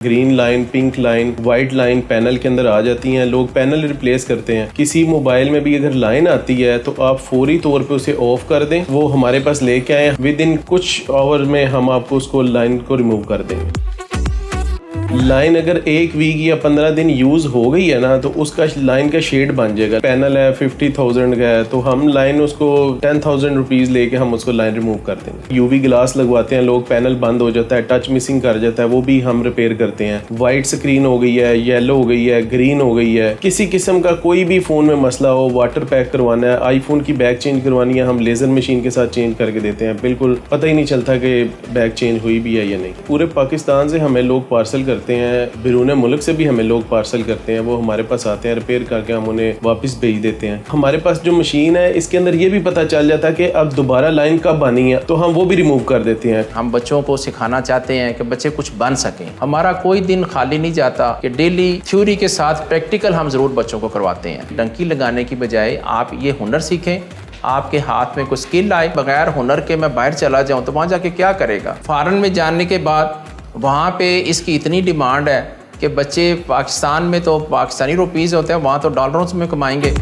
Green line, pink line, white line panel کے اندر آ جاتی ہیں. لوگ پینل ریپلیس کرتے ہیں. کسی موبائل میں بھی اگر لائن آتی ہے تو آپ فوری طور پہ اسے آف کر دیں. وہ ہمارے پاس لے کے آئیں. ود ان کچھ آور میں ہم آپ کو اس کو لائن کو ریموو کر دیں گے. لائن اگر 1 ویک یا 15 دن یوز ہو گئی ہے نا تو اس کا لائن کا شیڈ بن جائے گا. پینل ہے 50,000 کا ہے تو ہم لائن اس کو 10,000 روپیز لے کے ہم اس کو لائن ریموو کر دیں گے. یو وی گلاس لگواتے ہیں لوگ، پینل بند ہو جاتا ہے، ٹچ مسنگ کر جاتا ہے، وہ بھی ہم ریپیئر کرتے ہیں. وائٹ سکرین ہو گئی ہے، یلو ہو گئی ہے، گرین ہو گئی ہے، کسی قسم کا کوئی بھی فون میں مسئلہ ہو، واٹر پیک کروانا ہے، آئی فون کی بیک چینج کروانی ہے، ہم لیزر مشین کے ساتھ چینج کر کے دیتے ہیں. بالکل پتہ ہی نہیں چلتا کہ بیک چینج ہوئی بھی ہے یا نہیں. پورے پاکستان سے ہمیں لوگ پارسل کرتے ہیں، بیرون ملک سے بھی ہمیں لوگ پارسل کرتے ہیں. وہ ہمارے پاس آتے ہیں، ریپیئر کر کے ہم انہیں واپس بھیج دیتے ہیں. ہمارے پاس جو مشین ہے اس کے اندر یہ بھی پتہ چل جاتا ہے کہ اب دوبارہ لائن کب آنی ہے تو ہم وہ بھی ریموو کر دیتے ہیں. ہم بچوں کو سکھانا چاہتے ہیں کہ بچے کچھ بن سکیں. ہمارا کوئی دن خالی نہیں جاتا کہ ڈیلی تھیوری کے ساتھ پریکٹیکل ہم ضرور بچوں کو کرواتے ہیں. ڈنکی لگانے کی بجائے آپ یہ ہنر سیکھیں. آپ کے ہاتھ میں کوئی سکل آئے، بغیر ہنر کے میں باہر چلا جاؤں تو وہاں جا کے کیا کرے گا. فارن میں جانے کے بعد وہاں پہ اس کی اتنی ڈیمانڈ ہے کہ بچے پاکستان میں تو پاکستانی روپیز ہوتے ہیں، وہاں تو ڈالروں میں کمائیں گے.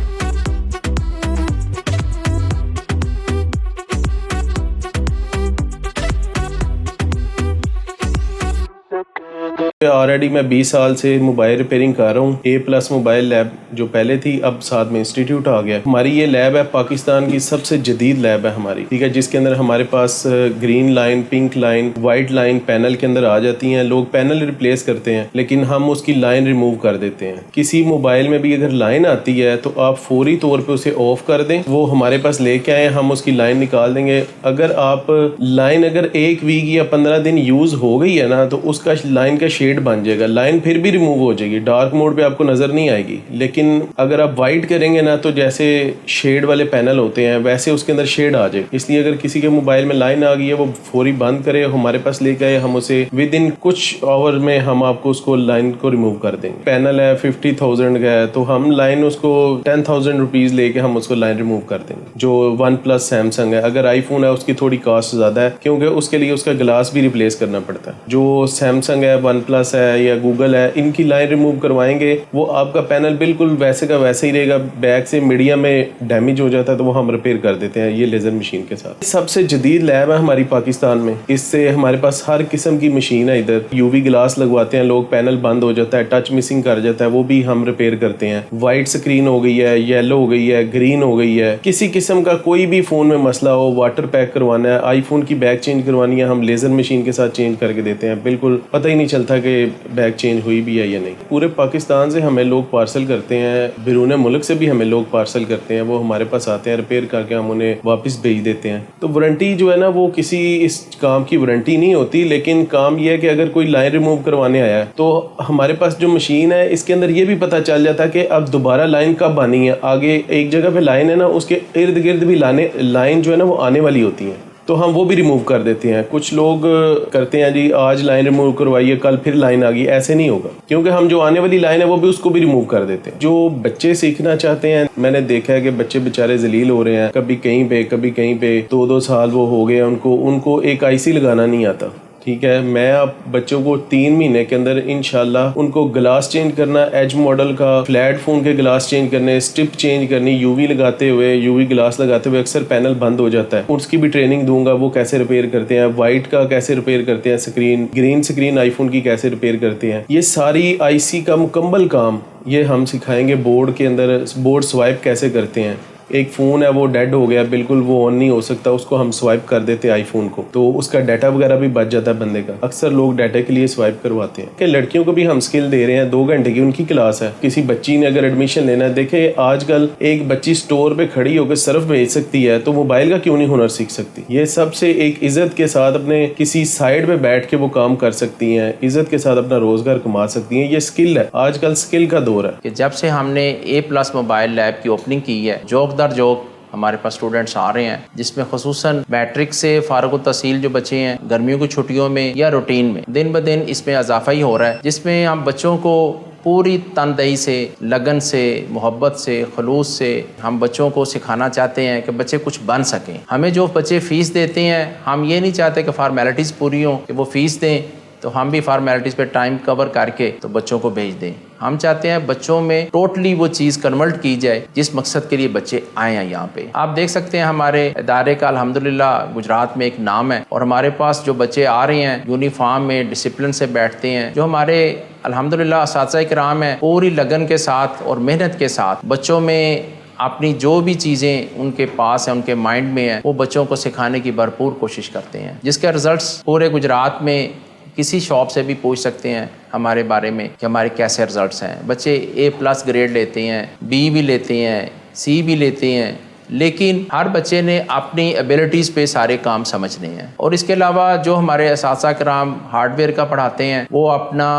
آلریڈی میں 20 سال سے موبائل ریپیئرنگ کر رہا ہوں. A+ موبائل لیب جو پہلے تھی اب ساتھ میں انسٹیٹیوٹ آ گیا. ہماری یہ لیب ہے پاکستان کی سب سے جدید لیب ہے ہماری، ٹھیک ہے، جس کے اندر ہمارے پاس green line, pink line, white line panel کے اندر آ جاتی ہیں. لوگ پینل ریپلیس کرتے ہیں لیکن ہم اس کی لائن ریموو کر دیتے ہیں. کسی موبائل میں بھی اگر لائن آتی ہے تو آپ فوری طور پہ اسے آف کر دیں. وہ ہمارے پاس لے کے آئیں، ہم اس کی لائن نکال دیں گے. اگر آپ لائن اگر 1 ویک یا 15 دن یوز ہو گئی ہے نا تو اس کا لائن کا شیڈ بن جائے گا. لائن پھر بھی ریموو ہو جائے گی، ڈارک موڈ پہ آپ کو نظر نہیں آئے گی. لیکن اگر آپ وائٹ کریں گے نا تو جیسے شیڈ والے پینل ہوتے ہیں ویسے اس کے اندر شیڈ آ جائے. اس لیے اگر کسی کے موبائل میں لائن آ گئی ہے وہ فوری بند کرے، ہمارے پاس لے کے آئے، ہم اسے ود ان کچھ آور میں ہم آپ کو اس کو لائن کو ریموو کر دیں گے. پینل ہے 50,000 کا ہے تو ہم لائن اس کو 10,000 روپیز لے کے ہم اس کو لائن ریموو کر دیں گے. جو OnePlus سیمسنگ ہے، اگر آئی فون ہے اس کی تھوڑی کاسٹ زیادہ ہے کیونکہ اس کے لیے اس کا گلاس بھی ریپلیس کرنا پڑتا ہے. جو سیمسنگ ہے، OnePlus ہے یا گوگل ہے، ان کی لائن ریموو کروائیں گے وہ آپ کا پینل بالکل ویسے کا ویسے ہی رہے گا. بیک سے میڈیم میں ڈیمیج ہو جاتا ہے تو وہ ہم ریپیئر کر دیتے ہیں یہ لیزر مشین کے ساتھ. سب سے جدید لیب ہے ہماری پاکستان میں. اس سے ہمارے پاس ہر قسم کی مشین ہے. ادھر یو وی گلاس لگواتے ہیں لوگ، پینل بند ہو جاتا ہے، ٹچ مسنگ کر جاتا ہے، وہ بھی ہم ریپیئر کرتے ہیں. وائٹ سکرین ہو گئی ہے، یلو ہو گئی ہے، گرین ہو گئی ہے، کسی قسم کا کوئی بھی فون میں مسئلہ ہو، واٹر پیک کروانا ہے، آئی فون کی بیک چینج کروانی ہے، ہم لیزر مشین کے ساتھ چینج کر کے دیتے ہیں. بالکل پتہ ہی نہیں چلتا کہ بیک چینج ہوئی بھی ہے یا نہیں. پورے پاکستان سے ہمیں لوگ پارسل کرتے ہیں، بیرون ملک سے بھی ہمیں لوگ پارسل کرتے ہیں. وہ ہمارے پاس آتے ہیں، ریپیئر کر کے ہم انہیں واپس بھیج دیتے ہیں. تو وارنٹی جو ہے نا وہ کسی اس کام کی وارنٹی نہیں ہوتی، لیکن کام یہ ہے کہ اگر کوئی لائن ریموو کروانے آیا ہے تو ہمارے پاس جو مشین ہے اس کے اندر یہ بھی پتہ چل جاتا ہے کہ اب دوبارہ لائن کب آنی ہے. آگے ایک جگہ پہ لائن ہے نا، اس کے ارد گرد بھی لائن جو ہے نا وہ آنے والی ہوتی ہیں تو ہم وہ بھی ریموو کر دیتے ہیں. کچھ لوگ کرتے ہیں جی آج لائن ریموو کروائیے، کل پھر لائن آ گئی. ایسے نہیں ہوگا کیونکہ ہم جو آنے والی لائن ہے وہ بھی اس کو بھی ریموو کر دیتے ہیں. جو بچے سیکھنا چاہتے ہیں، میں نے دیکھا ہے کہ بچے بےچارے ذلیل ہو رہے ہیں، کبھی کہیں پہ کبھی کہیں پہ. 2 سال وہ ہو گئے ان کو ایک IC لگانا نہیں آتا. ٹھیک ہے، میں اب بچوں کو 3 مہینے کے اندر انشاءاللہ ان کو گلاس چینج کرنا، ایج ماڈل کا فلیٹ فون کے گلاس چینج کرنے، اسٹرپ چینج کرنی. یو وی گلاس لگاتے ہوئے اکثر پینل بند ہو جاتا ہے، اس کی بھی ٹریننگ دوں گا. وہ کیسے ریپیئر کرتے ہیں، وائٹ کا کیسے ریپیئر کرتے ہیں سکرین، گرین سکرین آئی فون کی کیسے ریپیئر کرتے ہیں. یہ ساری IC کا مکمل کام یہ ہم سکھائیں گے. بورڈ کے اندر بورڈ سوائپ کیسے کرتے ہیں. ایک فون ہے وہ ڈیڈ ہو گیا، بالکل وہ آن نہیں ہو سکتا، اس کو ہم سوائپ کر دیتے آئی فون کو تو اس کا ڈیٹا وغیرہ بھی بچ جاتا ہے بندے کا. اکثر لوگ ڈیٹا کے لیے سوائپ کرواتے ہیں. کہ لڑکیوں کو بھی ہم سکل دے رہے ہیں، 2 گھنٹے کی ان کی کلاس ہے. کسی بچی نے اگر ایڈمیشن لینا ہے، دیکھیں آج کل ایک بچی سٹور پہ کھڑی ہو کے صرف بھیج سکتی ہے تو موبائل کا کیوں نہیں ہنر سیکھ سکتی. یہ سب سے ایک عزت کے ساتھ اپنے کسی سائڈ پہ بیٹھ کے وہ کام کر سکتی ہیں، عزت کے ساتھ اپنا روزگار کما سکتی ہیں. یہ سکل ہے، آج کل سکل کا دور ہے. کہ جب سے ہم نے A+ موبائل لیب کی اوپننگ کی ہے، جوک در جوک ہمارے پاس اسٹوڈنٹس آ رہے ہیں، جس میں خصوصاً میٹرک سے فارغ التحصیل جو بچے ہیں گرمیوں کی چھٹیوں میں یا روٹین میں دن بدن اس میں اضافہ ہی ہو رہا ہے، جس میں ہم بچوں کو پوری تندہی سے، لگن سے، محبت سے، خلوص سے ہم بچوں کو سکھانا چاہتے ہیں کہ بچے کچھ بن سکیں. ہمیں جو بچے فیس دیتے ہیں، ہم یہ نہیں چاہتے کہ فارمیلٹیز پوری ہوں کہ وہ فیس دیں تو ہم بھی فارمیلٹیز پہ ٹائم کور کر کے تو بچوں کو بھیج دیں. ہم چاہتے ہیں بچوں میں ٹوٹلی وہ چیز کنورٹ کی جائے جس مقصد کے لیے بچے آئے ہیں یہاں پہ. آپ دیکھ سکتے ہیں ہمارے ادارے کا الحمدللہ گجرات میں ایک نام ہے, اور ہمارے پاس جو بچے آ رہے ہیں یونیفارم میں ڈسپلن سے بیٹھتے ہیں, جو ہمارے الحمدللہ اساتذہ کرام ہیں پوری لگن کے ساتھ اور محنت کے ساتھ بچوں میں اپنی جو بھی چیزیں ان کے پاس ہیں, ان کے مائنڈ میں ہیں, وہ بچوں کو سکھانے کی بھرپور کوشش کرتے ہیں, جس کے رزلٹس پورے گجرات میں کسی شاپ سے بھی پوچھ سکتے ہیں ہمارے بارے میں کہ ہمارے کیسے رزلٹس ہیں. بچے A+ گریڈ لیتے ہیں, B بھی لیتے ہیں, C بھی لیتے ہیں, لیکن ہر بچے نے اپنی ایبلٹیز پہ سارے کام سمجھنے ہیں. اور اس کے علاوہ جو ہمارے اساتذہ کرام ہارڈ ویئر کا پڑھاتے ہیں وہ اپنا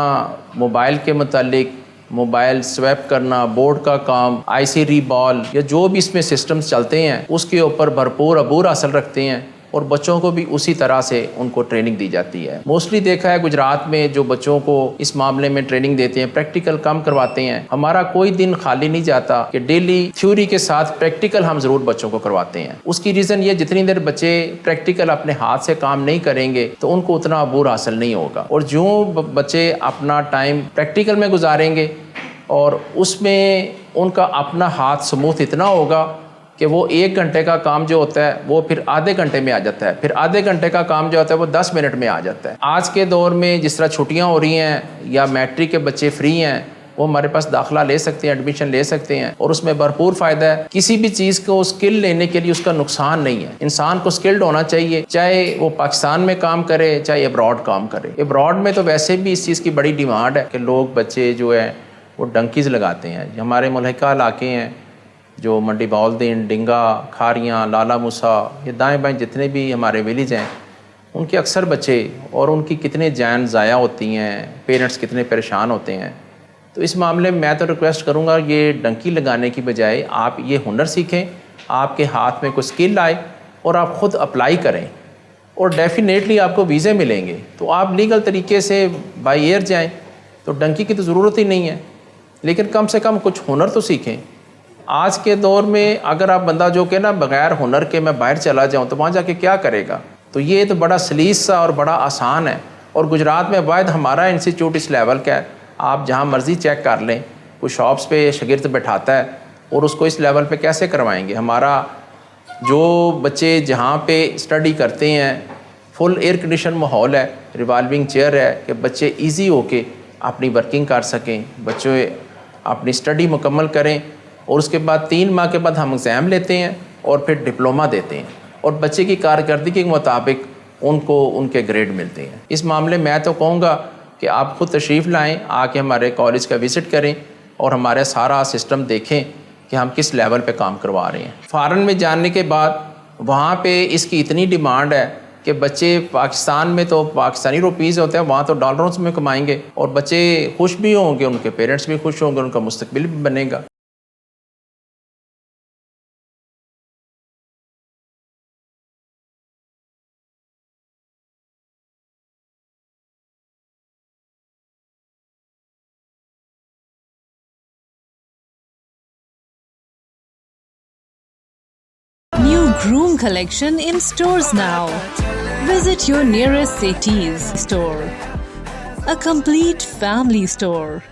موبائل کے متعلق موبائل سویپ کرنا, بورڈ کا کام, IC ریبال یا جو بھی اس میں سسٹمز چلتے ہیں اس کے اوپر بھرپور عبور حاصل رکھتے ہیں, اور بچوں کو بھی اسی طرح سے ان کو ٹریننگ دی جاتی ہے. موسٹلی دیکھا ہے گجرات میں جو بچوں کو اس معاملے میں ٹریننگ دیتے ہیں پریکٹیکل کم کرواتے ہیں. ہمارا کوئی دن خالی نہیں جاتا کہ ڈیلی تھیوری کے ساتھ پریکٹیکل ہم ضرور بچوں کو کرواتے ہیں. اس کی ریزن یہ جتنی دیر بچے پریکٹیکل اپنے ہاتھ سے کام نہیں کریں گے تو ان کو اتنا عبور حاصل نہیں ہوگا, اور جو بچے اپنا ٹائم پریکٹیکل میں گزاریں گے اور اس میں ان کا اپنا ہاتھ سموتھ اتنا ہوگا کہ وہ 1 گھنٹے کا کام جو ہوتا ہے وہ پھر آدھے گھنٹے میں آ جاتا ہے, پھر آدھے گھنٹے کا کام جو ہوتا ہے وہ 10 منٹ میں آ جاتا ہے. آج کے دور میں جس طرح چھٹیاں ہو رہی ہیں یا میٹرک کے بچے فری ہیں, وہ ہمارے پاس داخلہ لے سکتے ہیں, ایڈمیشن لے سکتے ہیں, اور اس میں بھرپور فائدہ ہے. کسی بھی چیز کو اسکل لینے کے لیے اس کا نقصان نہیں ہے. انسان کو اسکلڈ ہونا چاہیے, چاہے وہ پاکستان میں کام کرے چاہے ابراڈ کام کرے. ابراڈ میں تو ویسے بھی اس چیز کی بڑی ڈیمانڈ ہے کہ لوگ بچے جو ہیں وہ ڈنکیز لگاتے ہیں. ہمارے ملحقہ علاقے ہیں جو منڈی باولدین, ڈنگا, کھاریاں, لالا موسا, یہ دائیں بائیں جتنے بھی ہمارے ویلیج ہیں ان کے اکثر بچے, اور ان کی کتنے جان ضائع ہوتی ہیں, پیرنٹس کتنے پریشان ہوتے ہیں. تو اس معاملے میں تو ریکویسٹ کروں گا یہ ڈنکی لگانے کی بجائے آپ یہ ہنر سیکھیں, آپ کے ہاتھ میں کوئی اسکل آئے اور آپ خود اپلائی کریں, اور ڈیفینیٹلی آپ کو ویزے ملیں گے. تو آپ لیگل طریقے سے بائی ایئر جائیں تو ڈنکی کی تو ضرورت ہی نہیں ہے, لیکن کم سے کم کچھ ہنر تو سیکھیں. آج کے دور میں اگر آپ بندہ جو کہ نا بغیر ہنر کے میں باہر چلا جاؤں تو وہاں جا کے کیا کرے گا, تو یہ تو بڑا سلیس سا اور بڑا آسان ہے. اور گجرات میں واحد ہمارا انسٹیٹیوٹ اس لیول کا ہے, آپ جہاں مرضی چیک کر لیں, کوئی شاپس پہ شاگرد بٹھاتا ہے اور اس کو اس لیول پہ کیسے کروائیں گے. ہمارا جو بچے جہاں پہ اسٹڈی کرتے ہیں فل ایئر کنڈیشن ماحول ہے, ریوالونگ چیئر ہے کہ بچے ایزی ہو کے اپنی ورکنگ کر سکیں, بچے اپنی اسٹڈی مکمل کریں, اور اس کے بعد 3 ماہ کے بعد ہم ایگزام لیتے ہیں اور پھر ڈپلومہ دیتے ہیں, اور بچے کی کارکردگی کے مطابق ان کو ان کے گریڈ ملتے ہیں. اس معاملے میں تو کہوں گا کہ آپ خود تشریف لائیں, آ کے ہمارے کالج کا وزٹ کریں اور ہمارے سارا سسٹم دیکھیں کہ ہم کس لیول پہ کام کروا رہے ہیں. فارن میں جانے کے بعد وہاں پہ اس کی اتنی ڈیمانڈ ہے کہ بچے پاکستان میں تو پاکستانی روپیز ہوتے ہیں, وہاں تو ڈالروں میں کمائیں گے, اور بچے خوش بھی ہوں گے, ان کے پیرنٹس بھی خوش ہوں گے, ان کا مستقبل بھی بنے گا. New Groom collection in stores now. Visit your nearest Setis store. A complete family store.